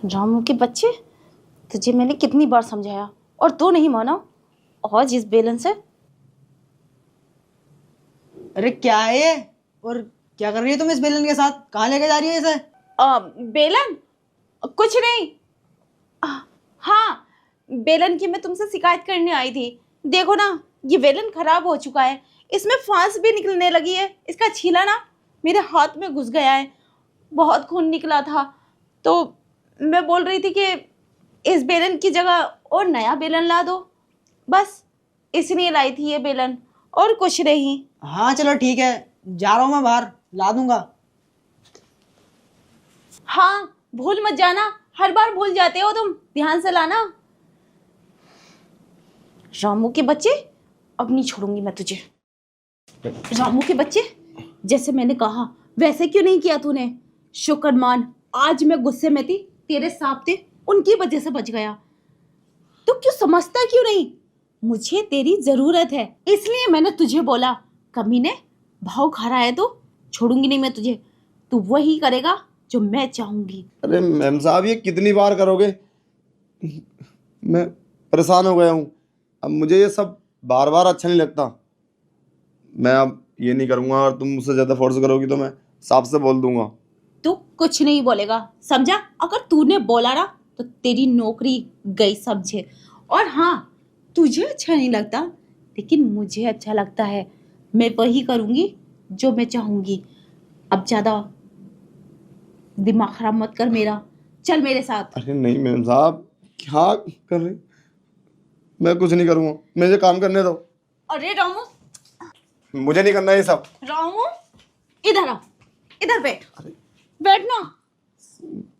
रामू के बच्चे, तुझे मैंने कितनी बार समझाया और तू नहीं माना। और जिस बेलन से। अरे क्या है ये? और क्या कर रही है तुम इस बेलन के साथ? कहाँ लेके जा रही है इसे? बेलन कुछ नहीं। हाँ, बेलन की मैं तुमसे शिकायत करने आई थी। देखो ना, ये बेलन खराब हो चुका है, इसमें फांस भी निकलने लगी है। इसका छीला ना मेरे हाथ में घुस गया है, बहुत खून निकला था। तो मैं बोल रही थी कि इस बेलन की जगह और नया बेलन ला दो, बस इसलिए लाई थी ये बेलन, और कुछ नहीं। हाँ चलो ठीक है, जा रहा हूँ मैं बाहर, ला दूंगा। हाँ, भूल मत जाना, हर बार भूल जाते हो तुम, ध्यान से लाना। रामू के बच्चे, अब नहीं छोड़ूंगी मैं तुझे। रामू के बच्चे, जैसे मैंने कहा वैसे क्यों नहीं किया तूने? शुक्र मान, आज मैं गुस्से में थी, तेरे सांप थे उनकी वजह से बच गया। तू क्यों समझता क्यों नहीं? मुझे तेरी जरूरत है, इसलिए मैंने तुझे बोला। कमीने, भाव खा रहा है तो छोड़ूंगी नहीं मैं तुझे। तू वही करेगा जो मैं चाहूंगी। अरे मैम साहब, ये कितनी बार करोगे? मैं परेशान हो गया हूँ। अब मुझे ये सब बार बार अच्छा नहीं लगता। मैं अब ये नहीं करूँगा, और तुम मुझसे ज़्यादा फोर्स करोगी तो मैं साफ से बोल दूंगा। तू कुछ नहीं बोलेगा, समझा? अगर तूने बोला ना तो तेरी नौकरी गई, समझे? और हाँ, तुझे अच्छा नहीं लगता, लेकिन मुझे अच्छा लगता है। मैं वही करूंगी जो मैं चाहूंगी। अब ज्यादा दिमाग खराब मत कर मेरा, चल मेरे साथ। अरे नहीं मैम साहब, क्या कर रहे? मैं कुछ नहीं करूँगा, मुझे काम करने दो। अरे रामू, मुझे नहीं करना ये सब। रामू इधर आ, इधर बैठ, बैठ ना।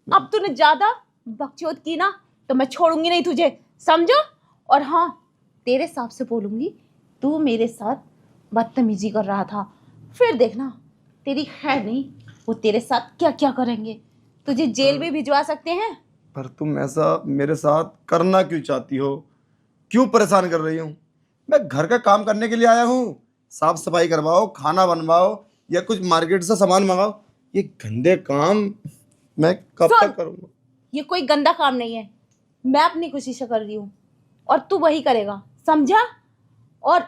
अब तूने ज्यादा बकचोद की ना तो मैं छोड़ूंगी नहीं तुझे, समझो? और हाँ, तेरे हिसाब से बोलूंगी, तू मेरे साथ बदतमीजी कर रहा था, फिर देखना तेरी खैर नहीं, वो तेरे साथ क्या क्या करेंगे। तुझे जेल भी भिजवा सकते हैं। पर तुम ऐसा मेरे साथ करना क्यों चाहती हो? क्यों परेशान कर रही हूँ? मैं घर का काम करने के लिए आया हूँ। साफ सफाई करवाओ, खाना बनवाओ, या कुछ मार्केट से सामान मंगाओ। ये गंदे काम मैं कब तक करूँगा? ये कोई गंदा काम नहीं है, मैं अपनी खुशी से कर रही हूँ और तू वही करेगा, समझा? और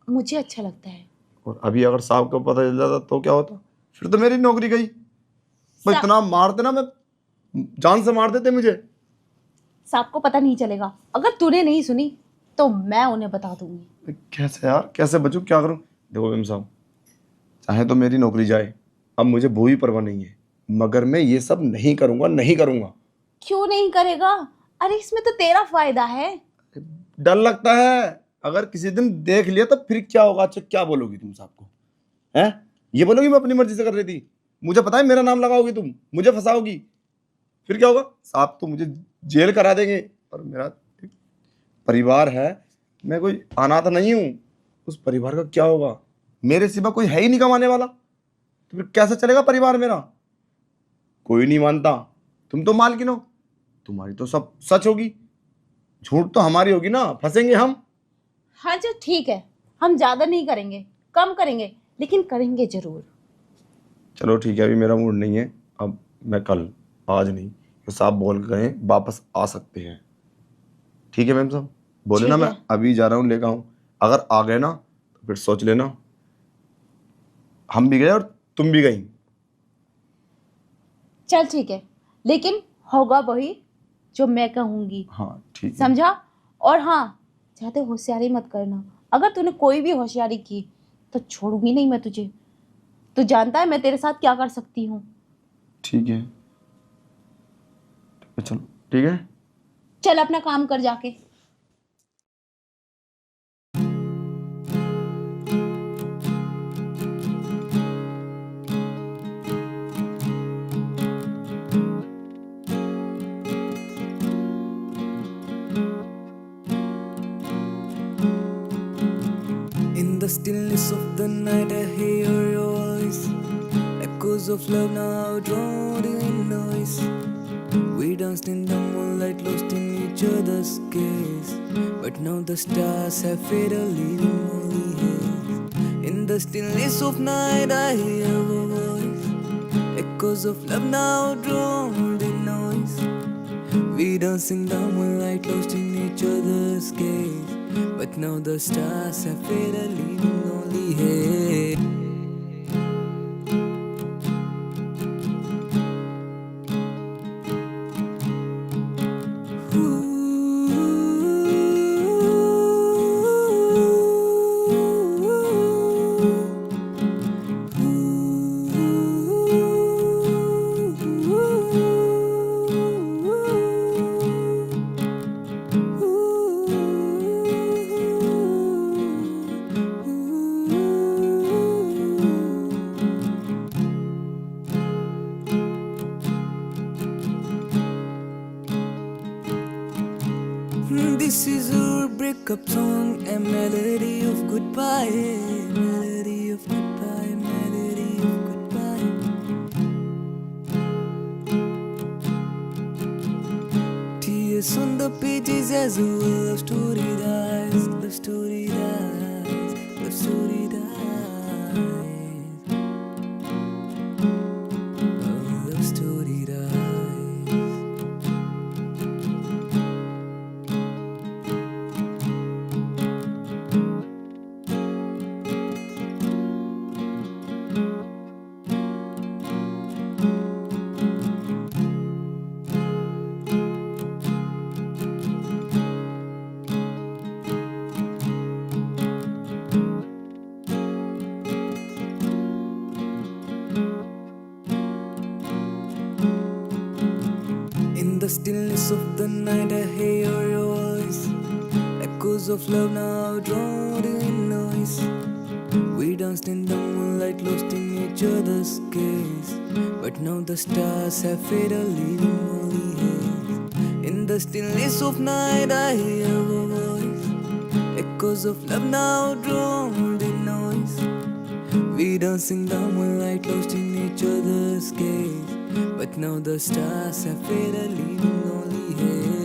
मुझे अच्छा लगता है। और अभी अगर साहब को पता चल जाता तो क्या होता? फिर तो मेरी नौकरी गई। मैं इतना मारते ना, मैं जान से मार देते मुझे। साहब को पता नहीं चलेगा, अगर तूने नहीं सुनी तो मैं उन्हें बता दूंगी। कैसे यार, कैसे बचूं, क्या करूं? देखो मैम साहब, चाहे तो मेरी नौकरी जाए, अब मुझे वो भी परवाह नहीं है, मगर मैं ये सब नहीं करूंगा, नहीं करूंगा। क्यों नहीं करेगा? अरे इसमें तो तेरा फायदा है। डर लगता है, अगर किसी दिन देख लिया तो फिर क्या होगा? अच्छा क्या बोलोगी तुम साहब को? हैं? ये बोलोगी मैं अपनी मर्जी से कर रही थी? मुझे पता है मेरा नाम लगाओगी तुम, मुझे फंसाओगी, फिर क्या होगा? साहब तो मुझे जेल करा देंगे। और मेरा एक परिवार है, मैं कोई अनाथ नहीं हूं। उस परिवार का क्या होगा? मेरे सिवा कोई है ही नहीं कमाने वाला, तो फिर कैसे चलेगा परिवार मेरा? कोई नहीं मानता। तुम तो मालकिन हो, तुम्हारी तो सब सच होगी, झूठ तो हमारी होगी ना, फंसेंगे हम। हाँ जो ठीक है, हम ज्यादा नहीं करेंगे, कम करेंगे, लेकिन करेंगे जरूर। चलो ठीक है, अभी मेरा मूड नहीं है। अब मैं कल, आज नहीं, तो साहब बोल गए वापस आ सकते हैं। ठीक है मैम साहब, बोले ना, मैं अभी जा रहा हूँ, लेकर आऊँ। अगर आ गए ना तो फिर सोच लेना, हम भी गए और तुम भी गई। चल ठीक है, लेकिन होगा वही जो मैं कहूंगी। हाँ ठीक है। समझा? और हाँ, ज्यादा होशियारी मत करना, अगर तूने कोई भी होशियारी की तो छोड़ूंगी नहीं मैं तुझे। तू जानता है मैं तेरे साथ क्या कर सकती हूँ। ठीक है, चलो ठीक है। चल अपना काम कर जाके। In the stillness of the night I hear your voice, echoes of love now drowned in noise. We danced in the moonlight, lost in each other's gaze, but now the stars have faded, leaving only haze. In the stillness of night I hear your voice, echoes of love now drowned in noise. We dancing the moonlight, lost in each other's gaze. But now the stars have faded, leaving only haze. This is our breakup song, a melody of goodbye, melody of goodbye, melody of goodbye. Tears on the pages as a love story dies, love story dies, love story dies. Oh, love story dies. In the stillness of the night, I hear your voice. Echoes of love now drowned in noise. We danced in the moonlight, lost in each other's gaze. But now the stars have faded, leaving only haze. In the stillness of night, I hear your voice. Echoes of love now drowned in noise. We dancing the moonlight, lost in each other's gaze. But now the stars have faded, leaving only haze.